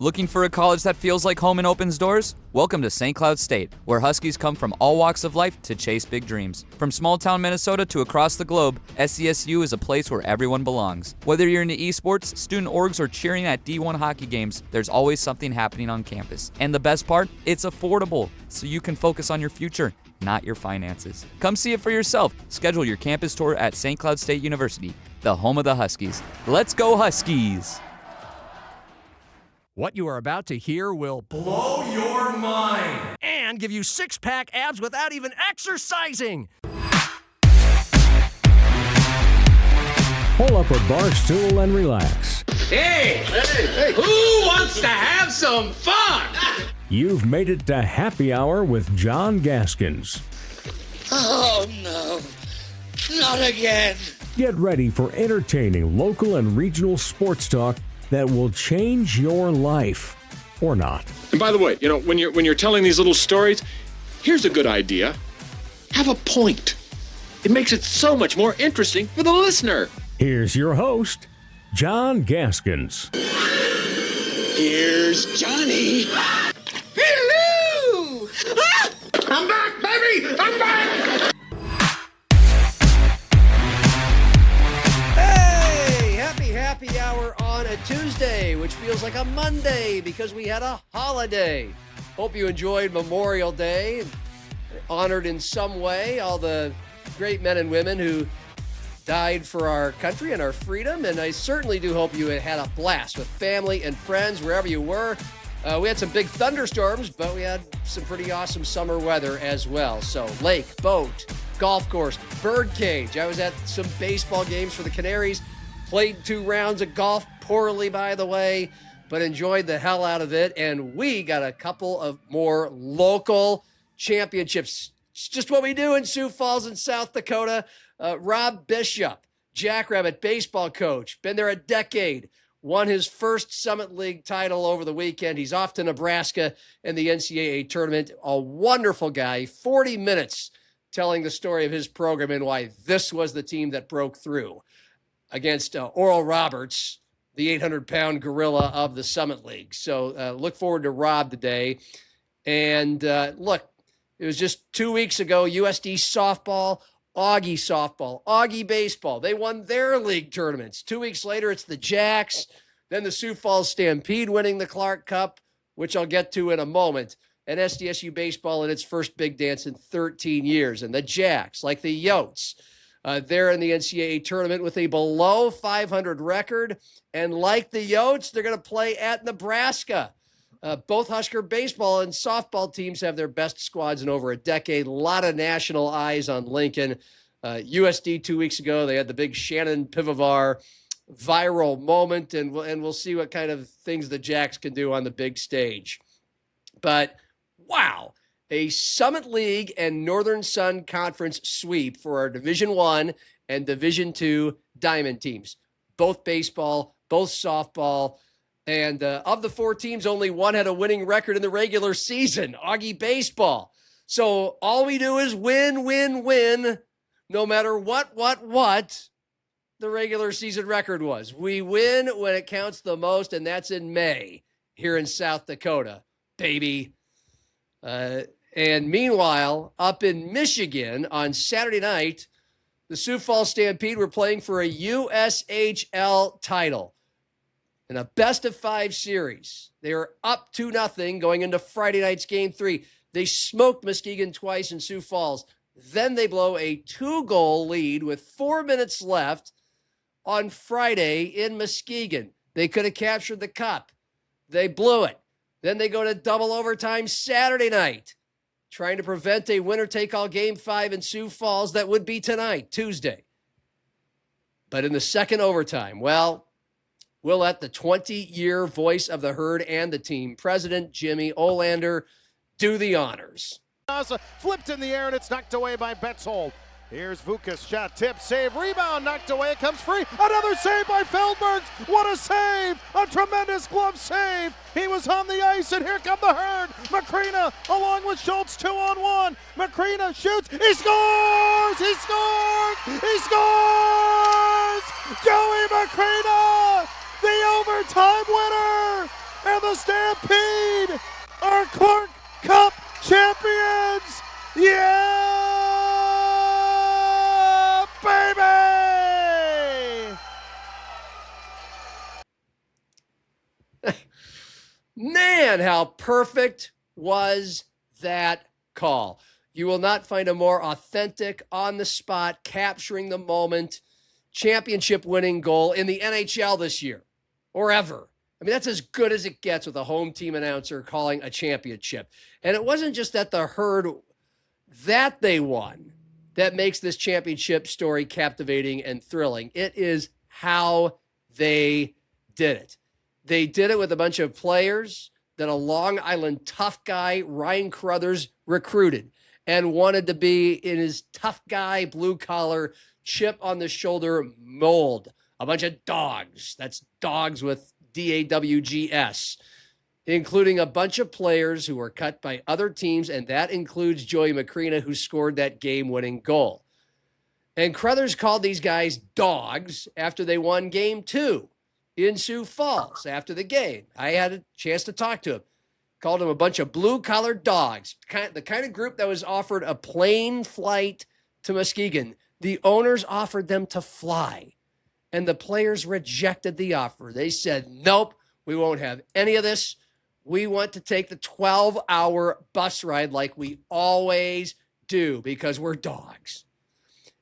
Looking for a college that feels like home and opens doors? Welcome to St. Cloud State, where Huskies come from all walks of life to chase big dreams. From small-town Minnesota to across the globe, SCSU is a place where everyone belongs. Whether you're into esports, student orgs, or cheering at D1 hockey games, there's always something happening on campus. And the best part? It's affordable, so you can focus on your future, not your finances. Come see it for yourself. Schedule your campus tour at St. Cloud State University, the home of the Huskies. Let's go Huskies! What you are about to hear will blow your mind and give you six-pack abs without even exercising. Pull up a bar stool and relax. Hey, who wants to have some fun? You've made it to Happy Hour with John Gaskins. Oh, no. Not again. Get ready for entertaining local and regional sports talk that will change your life, or not. And by the way, when you're telling these little stories, here's a good idea. Have a point. It makes it so much more interesting for the listener. Here's your host, John Gaskins. Here's Johnny. Hello! Ah! I'm back, baby! I'm back! Happy hour on a Tuesday, which feels like a Monday because we had a holiday. Hope you enjoyed Memorial Day, honored in some way all the great men and women who died for our country and our freedom, and I certainly do hope you had a blast with family and friends wherever you were. We had some big thunderstorms, but we had some pretty awesome summer weather as well. So lake, boat, golf course, bird cage. I was at some baseball games for the Canaries. Played 2 rounds of golf, poorly by the way, but enjoyed the hell out of it. And we got a couple of more local championships. It's just what we do in Sioux Falls in South Dakota. Rob Bishop, Jackrabbit baseball coach, been there a decade, won his first Summit League title over the weekend. He's off to Nebraska in the NCAA tournament. A wonderful guy, 40 minutes telling the story of his program and why this was the team that broke through against Oral Roberts, the 800-pound gorilla of the Summit League. So look forward to Rob today. And look, it was just 2 weeks ago, USD softball, Augie baseball. They won their league tournaments. 2 weeks later, it's the Jacks, then the Sioux Falls Stampede winning the Clark Cup, which I'll get to in a moment, and SDSU baseball in its first big dance in 13 years. And the Jacks, like the Yotes, they're in the NCAA tournament with a below 500 record. And like the Yotes, they're going to play at Nebraska. Both Husker baseball and softball teams have their best squads in over a decade. A lot of national eyes on Lincoln. USD 2 weeks ago, they had the big Shannon Pivovar viral moment, and we'll see what kind of things the Jacks can do on the big stage. But wow. A Summit League and Northern Sun Conference sweep for our Division I and Division II Diamond teams. Both baseball, both softball. And of the 4 teams, only one had a winning record in the regular season, Augie baseball. So all we do is win, win, win, no matter what the regular season record was. We win when it counts the most, and that's in May here in South Dakota, baby. And meanwhile, up in Michigan on Saturday night, the Sioux Falls Stampede were playing for a USHL title in a best-of-5 series. They were up 2-0 going into Friday night's Game 3. They smoked Muskegon twice in Sioux Falls. Then they blow a 2-goal lead with 4 minutes left on Friday in Muskegon. They could have captured the cup. They blew it. Then they go to double overtime Saturday night, trying to prevent a winner-take-all Game 5 in Sioux Falls that would be tonight, Tuesday. But in the second overtime, well, we'll let the 20-year voice of the Herd and the team, President Jimmy Olander, do the honors. Flipped in the air, and it's knocked away by Betzold. Here's Vukas, shot, tip, save, rebound, knocked away, it comes free. Another save by Feldberg. What a save! A tremendous glove save. He was on the ice, and here come the Herd. Macrina along with Schultz, 2-on-1. Macrina shoots, he scores! He scores! He scores! Joey Macrina, the overtime winner! and the Stampede are Clark Cup champions! Yeah, baby! Man, how perfect was that call? You will not find a more authentic, on the spot, capturing the moment, championship winning goal in the NHL this year or ever. I mean, that's as good as it gets with a home team announcer calling a championship. And it wasn't just that the Herd, that they won, that makes this championship story captivating and thrilling. It is how they did it. They did it with a bunch of players that a Long Island tough guy, Ryan Cruthers, recruited and wanted to be in his tough guy, blue-collar, chip-on-the-shoulder mold. A bunch of dogs. That's dogs with D-A-W-G-S, including a bunch of players who were cut by other teams, and that includes Joey Macrina, who scored that game-winning goal. And Cruthers called these guys dogs after they won Game 2 in Sioux Falls after the game. I had a chance to talk to him. Called them a bunch of blue-collar dogs, the kind of group that was offered a plane flight to Muskegon. The owners offered them to fly, and the players rejected the offer. They said, nope, we won't have any of this. We want to take the 12-hour bus ride like we always do because we're dogs.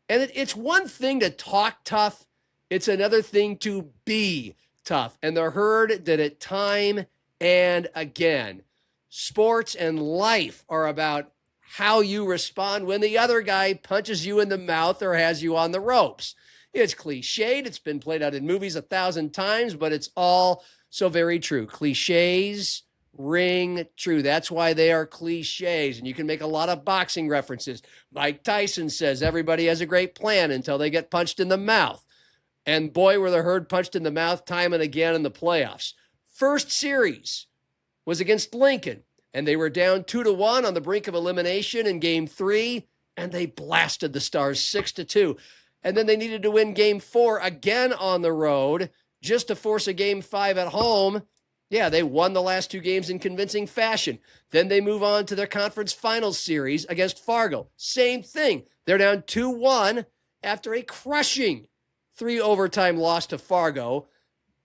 And it's one thing to talk tough. It's another thing to be tough. And the Herd did it time and again. Sports and life are about how you respond when the other guy punches you in the mouth or has you on the ropes. It's cliched. It's been played out in movies 1,000 times, but it's all so very true. Cliches ring true. That's why they are cliches. And you can make a lot of boxing references. Mike Tyson says everybody has a great plan until they get punched in the mouth. And boy, were the Herd punched in the mouth time and again in the playoffs. First series was against Lincoln, and they were down 2-1 on the brink of elimination in Game 3, and they blasted the Stars 6-2. And then they needed to win Game 4 again on the road just to force a Game 5 at home. Yeah, they won the last 2 games in convincing fashion. Then they move on to their conference finals series against Fargo. Same thing. They're down 2-1 after a crushing 3-overtime loss to Fargo.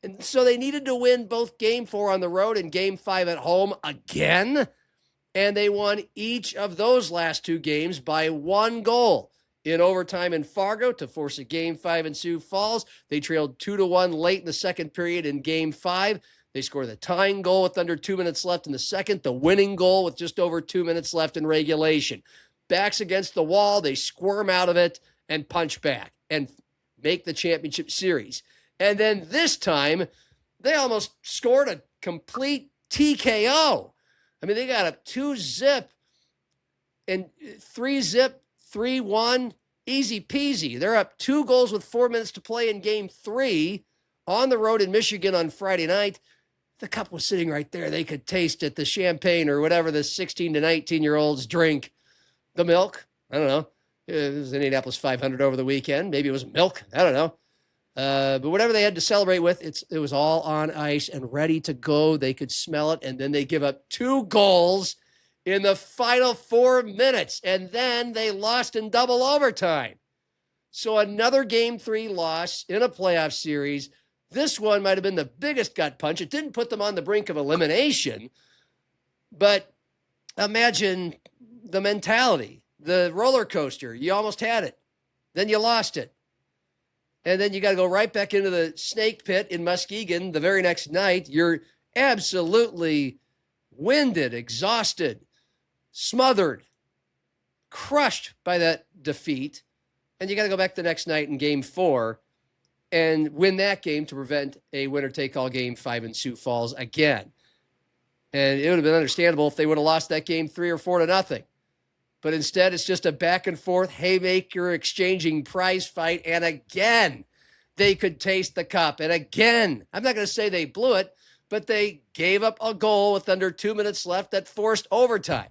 And so they needed to win both Game 4 on the road and Game 5 at home again. And they won each of those last 2 games by 1 goal. In overtime in Fargo to force a Game 5 in Sioux Falls. They trailed 2-1 late in the second period in Game 5. They scored the tying goal with under 2 minutes left in the second, the winning goal with just over 2 minutes left in regulation. Backs against the wall, they squirm out of it and punch back and make the championship series. And then this time, they almost scored a complete TKO. I mean, they got up 2-0 and 3-0, 3-1, easy peasy. They're up 2 goals with 4 minutes to play in Game 3 on the road in Michigan on Friday night. The cup was sitting right there. They could taste it, the champagne or whatever the 16 to 19-year-olds drink. The milk, I don't know. It was Indianapolis 500 over the weekend. Maybe it was milk. I don't know. But whatever they had to celebrate with, it was all on ice and ready to go. They could smell it, and then they give up 2 goals in the final 4 minutes, and then they lost in double overtime. So another Game 3 loss in a playoff series. This one might have been the biggest gut punch. It didn't put them on the brink of elimination, but imagine the mentality, the roller coaster. You almost had it. Then you lost it. And then you got to go right back into the snake pit in Muskegon the very next night. You're absolutely winded, exhausted, smothered, crushed by that defeat. And you got to go back the next night in Game 4 and win that game to prevent a winner-take-all Game 5 in Sioux Falls again. And it would have been understandable if they would have lost that game 3 or 4-0. But instead, it's just a back-and-forth, haymaker exchanging prize fight. And again, they could taste the cup. And again, I'm not going to say they blew it, but they gave up a goal with under 2 minutes left that forced overtime.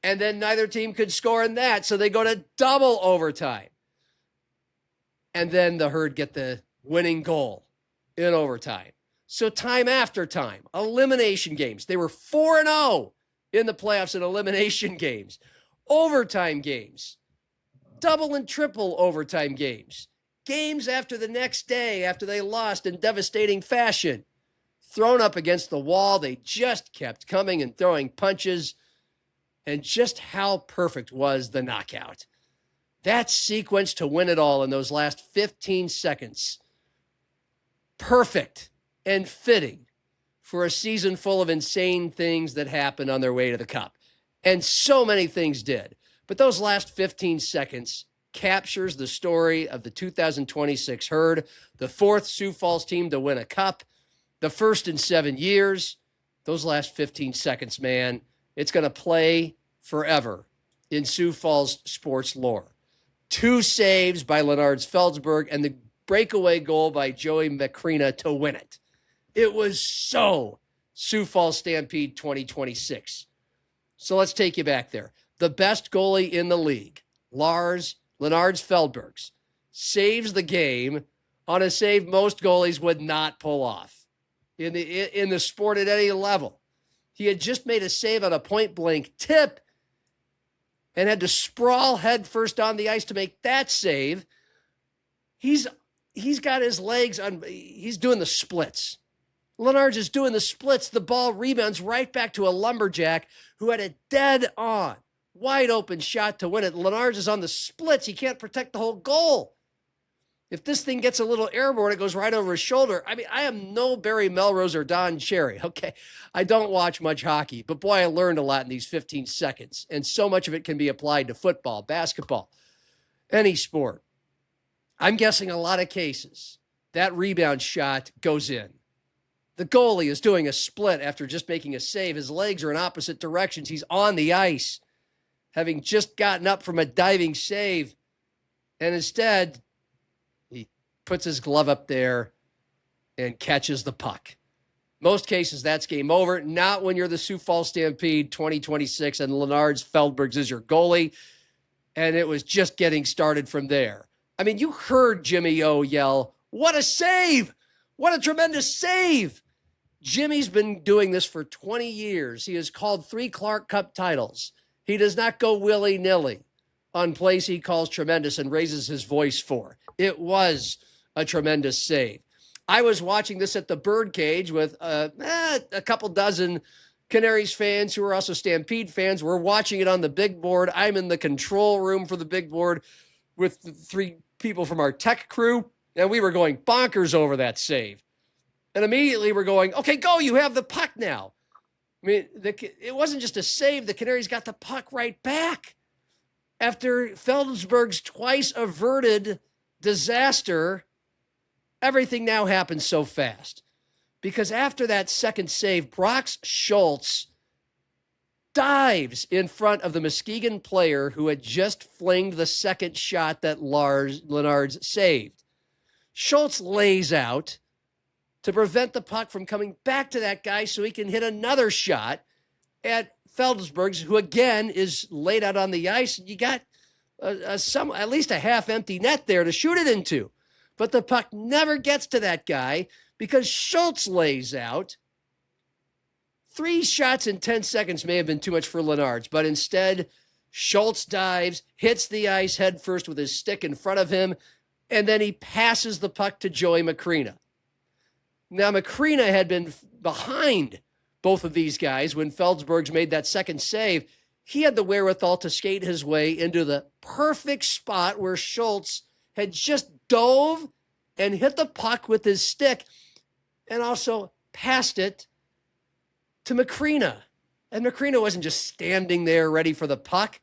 And then neither team could score in that, so they go to double overtime. And then the Herd get the winning goal in overtime. So time after time, elimination games. They were 4-0 in the playoffs in elimination games. Overtime games. Double and triple overtime games. Games after the next day, after they lost in devastating fashion. Thrown up against the wall, they just kept coming and throwing punches. And just how perfect was the knockout? That sequence to win it all in those last 15 seconds. Perfect and fitting for a season full of insane things that happened on their way to the cup. And so many things did. But those last 15 seconds captures the story of the 2026 Herd, the fourth Sioux Falls team to win a cup, the first in 7 years. Those last 15 seconds, man, it's going to play forever in Sioux Falls sports lore. 2 saves by Lenards Feldsberg and the breakaway goal by Joey Macrina to win it. It was so Sioux Falls Stampede 2026. So let's take you back there. The best goalie in the league, Lenards Feldbergs, saves the game on a save most goalies would not pull off in the sport at any level. He had just made a save on a point-blank tip and had to sprawl headfirst on the ice to make that save. He's got his legs on. He's doing the splits. Lenards is doing the splits. The ball rebounds right back to a lumberjack who had a dead-on, wide-open shot to win it. Lenards is on the splits. He can't protect the whole goal. If this thing gets a little airborne, it goes right over his shoulder. I mean, I am no Barry Melrose or Don Cherry, okay? I don't watch much hockey, but boy, I learned a lot in these 15 seconds, and so much of it can be applied to football, basketball, any sport. I'm guessing a lot of cases, that rebound shot goes in. The goalie is doing a split after just making a save. His legs are in opposite directions. He's on the ice, having just gotten up from a diving save, and instead, puts his glove up there and catches the puck. Most cases, that's game over. Not when you're the Sioux Falls Stampede 2026 and Lenards Feldbergs is your goalie. And it was just getting started from there. I mean, you heard Jimmy O yell, "What a save! What a tremendous save!" Jimmy's been doing this for 20 years. He has called 3 Clark Cup titles. He does not go willy-nilly on plays he calls tremendous and raises his voice for. It was a tremendous save. I was watching this at the Birdcage with a couple dozen Canaries fans who are also Stampede fans. We're watching it on the big board. I'm in the control room for the big board with the 3 people from our tech crew, and we were going bonkers over that save. And immediately we're going, okay, go, you have the puck now. I mean, it wasn't just a save. The Canaries got the puck right back. After Feldsberg's twice averted disaster, everything now happens so fast. Because after that second save, Brock Schultz dives in front of the Muskegon player who had just flinged the second shot that Lenards saved. Schultz lays out to prevent the puck from coming back to that guy so he can hit another shot at Feldsbergs, who again is laid out on the ice. You got at least a half-empty net there to shoot it into. But the puck never gets to that guy because Schultz lays out. 3 shots in 10 seconds may have been too much for Lenards, but instead, Schultz dives, hits the ice head first with his stick in front of him, and then he passes the puck to Joey Macrina. Now, Macrina had been behind both of these guys when Feldsbergs made that second save. He had the wherewithal to skate his way into the perfect spot where Schultz had just dove and hit the puck with his stick and also passed it to Macrina. And Macrina wasn't just standing there ready for the puck.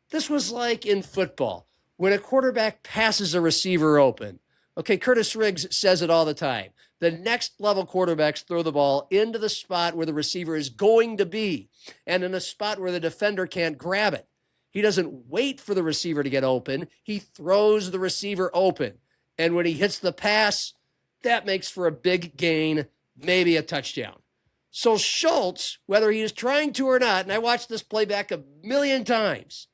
This was like in football, when a quarterback passes a receiver open. Okay, Curtis Riggs says it all the time. The next level quarterbacks throw the ball into the spot where the receiver is going to be and in a spot where the defender can't grab it. He doesn't wait for the receiver to get open. He throws the receiver open. And when he hits the pass, that makes for a big gain, maybe a touchdown. So Schultz, whether he is trying to or not, and I watched this play back a million times,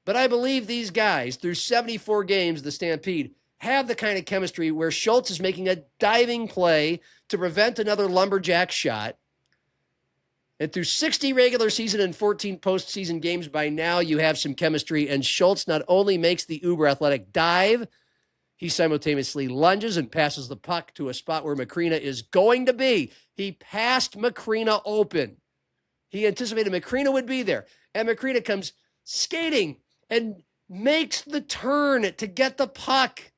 but I believe these guys, through 74 games, the Stampede, have the kind of chemistry where Schultz is making a diving play to prevent another lumberjack shot. And through 60 regular season and 14 postseason games, by now you have some chemistry. And Schultz not only makes the uber athletic dive, he simultaneously lunges and passes the puck to a spot where Macrina is going to be. He passed Macrina open. He anticipated Macrina would be there. And Macrina comes skating and makes the turn to get the puck.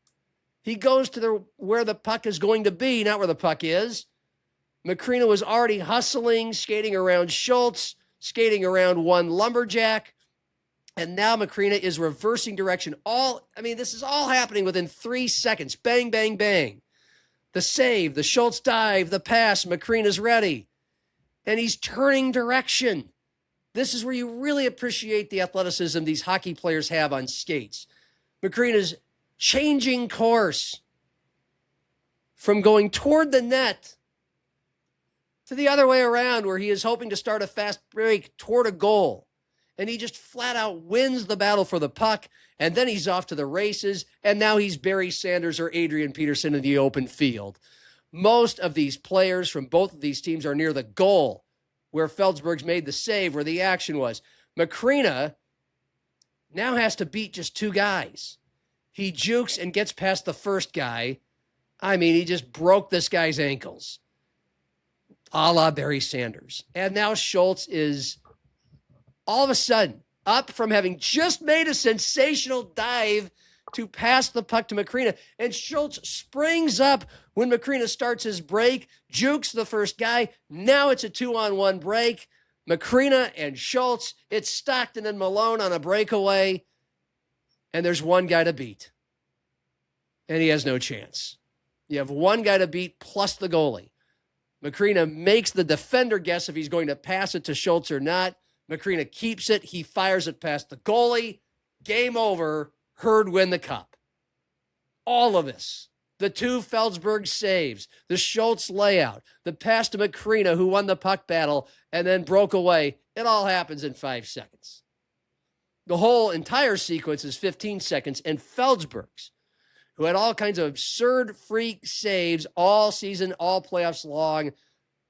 He goes to where the puck is going to be, not where the puck is. Macrina was already hustling, skating around Schultz, skating around one lumberjack. And now Macrina is reversing direction. This is all happening within 3 seconds. Bang, bang, bang. The save, the Schultz dive, the pass, Macrina's ready. And he's turning direction. This is where you really appreciate the athleticism these hockey players have on skates. Macrina's changing course from going toward the net to the other way around, where he is hoping to start a fast break toward a goal. And he just flat out wins the battle for the puck, and then he's off to the races, and now he's Barry Sanders or Adrian Peterson in the open field. Most of these players from both of these teams are near the goal where Feldsberg's made the save, where the action was. Macrina now has to beat just 2 guys. He jukes and gets past the first guy. He just broke this guy's ankles, a la Barry Sanders. And now Schultz is all of a sudden up from having just made a sensational dive to pass the puck to Macrina. And Schultz springs up when Macrina starts his break, jukes the first guy. Now it's a 2-on-1 break. Macrina and Schultz. It's Stockton and Malone on a breakaway. And there's one guy to beat. And he has no chance. You have one guy to beat plus the goalie. Macrina makes the defender guess if he's going to pass it to Schultz or not. Macrina keeps it. He fires it past the goalie. Game over. Herd win the cup. All of this. The 2 Feldsberg saves. The Schultz layout. The pass to Macrina, who won the puck battle and then broke away. It all happens in 5 seconds. The whole entire sequence is 15 seconds. And Feldsberg's, who had all kinds of absurd freak saves all season, all playoffs long,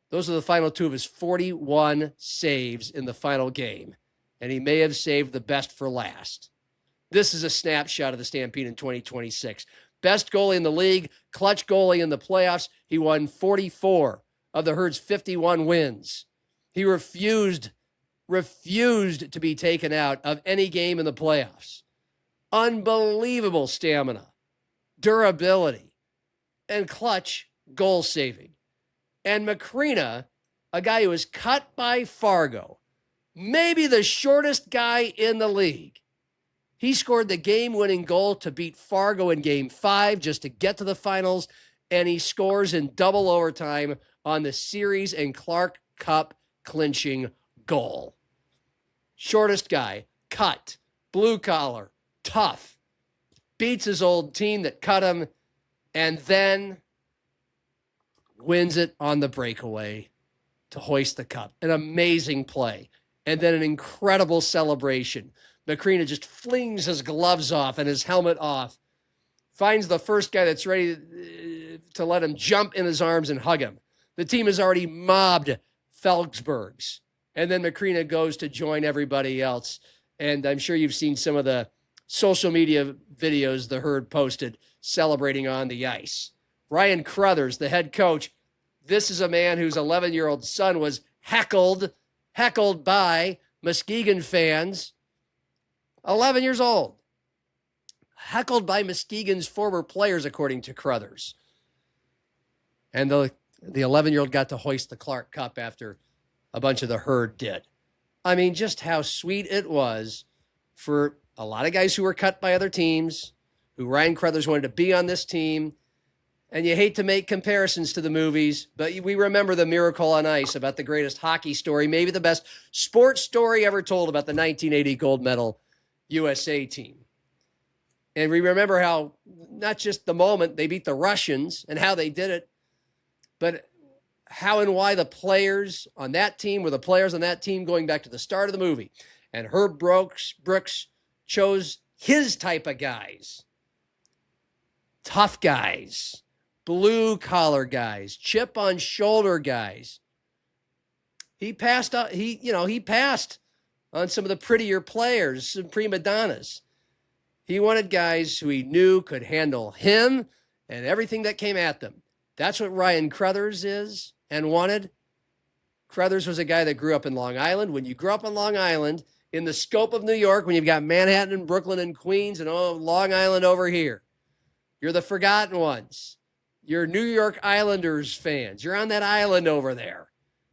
those are the final 2 of his 41 saves in the final game. And he may have saved the best for last. This is a snapshot of the Stampede in 2026. Best goalie in the league, clutch goalie in the playoffs. He won 44 of the Herd's 51 wins. He refused to be taken out of any game in the playoffs. Unbelievable stamina, durability, and clutch goal saving. And Macrina, a guy who was cut by Fargo, maybe the shortest guy in the league. He scored the game-winning goal to beat Fargo in Game 5 just to get to the finals, and he scores in double overtime on the series and Clark Cup clinching goal. Shortest guy, cut, blue collar, tough, beats his old team that cut him, and then wins it on the breakaway to hoist the cup. An amazing play. And then an incredible celebration. Macrina just flings his gloves off and his helmet off, finds the first guy that's ready to let him jump in his arms and hug him. The team has already mobbed Feldsberg's. And then Macrina goes to join everybody else. And I'm sure you've seen some of the social media videos the Herd posted celebrating on the ice. Ryan Cruthers, the head coach, this is a man whose 11-year-old son was heckled by Muskegon fans. 11 years old. Heckled by Muskegon's former players, according to Cruthers. And the 11-year-old got to hoist the Clark Cup after a bunch of the Herd did. Just how sweet it was for a lot of guys who were cut by other teams, who Ryan Cruthers wanted to be on this team. And you hate to make comparisons to the movies, but we remember the Miracle on Ice about the greatest hockey story, maybe the best sports story ever told about the 1980 gold medal USA team. And we remember how not just the moment they beat the Russians and how they did it, but how and why the players on that team were the players on that team going back to the start of the movie. And Herb Brooks chose his type of guys tough guys, blue collar guys, chip on shoulder guys. He passed on some of the prettier players, some prima donnas. He wanted guys who he knew could handle him and everything that came at them. That's what Ryan Cruthers is and wanted. Cruthers was a guy that grew up in Long Island. When you grew up in Long Island, in the scope of New York, when you've got Manhattan and Brooklyn and Queens and Long Island over here, you're the forgotten ones. You're New York Islanders fans. You're on that island over there.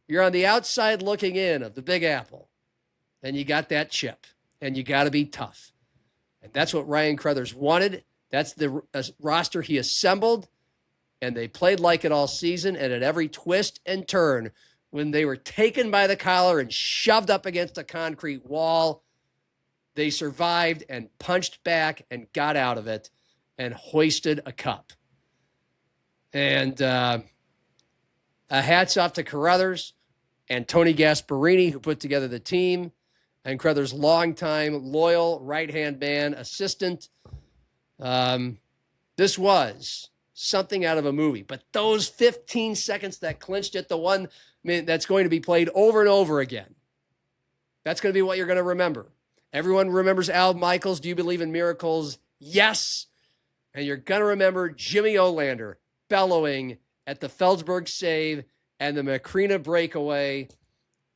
You're on the outside looking in of the Big Apple. And you got that chip. And you got to be tough. And that's what Ryan Cruthers wanted. That's the roster he assembled. And they played like it all season. And at every twist and turn, when they were taken by the collar and shoved up against a concrete wall, they survived and punched back and got out of it and hoisted a cup. And hats off to Cruthers and Tony Gasparini, who put together the team, and Cruthers' longtime loyal right-hand man assistant. This was something out of a movie. But those 15 seconds that clinched it, the one that's going to be played over and over again, that's going to be what you're going to remember. Everyone remembers Al Michaels, Do You Believe in Miracles? Yes. And you're going to remember Jimmy Olander bellowing at the Felsberg save and the Macrina breakaway,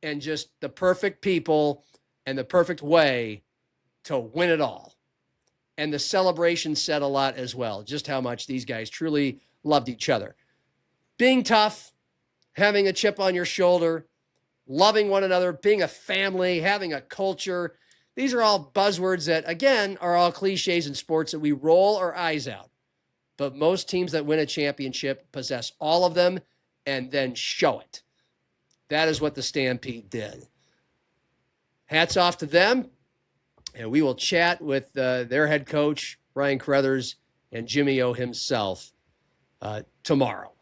and just the perfect people and the perfect way to win it all. And the celebration said a lot as well, just how much these guys truly loved each other. Being tough, having a chip on your shoulder, loving one another, being a family, having a culture. These are all buzzwords that, again, are all cliches in sports that we roll our eyes out. But most teams that win a championship possess all of them and then show it. That is what the Stampede did. Hats off to them. And we will chat with their head coach, Ryan Cruthers, and Jimmy O himself tomorrow.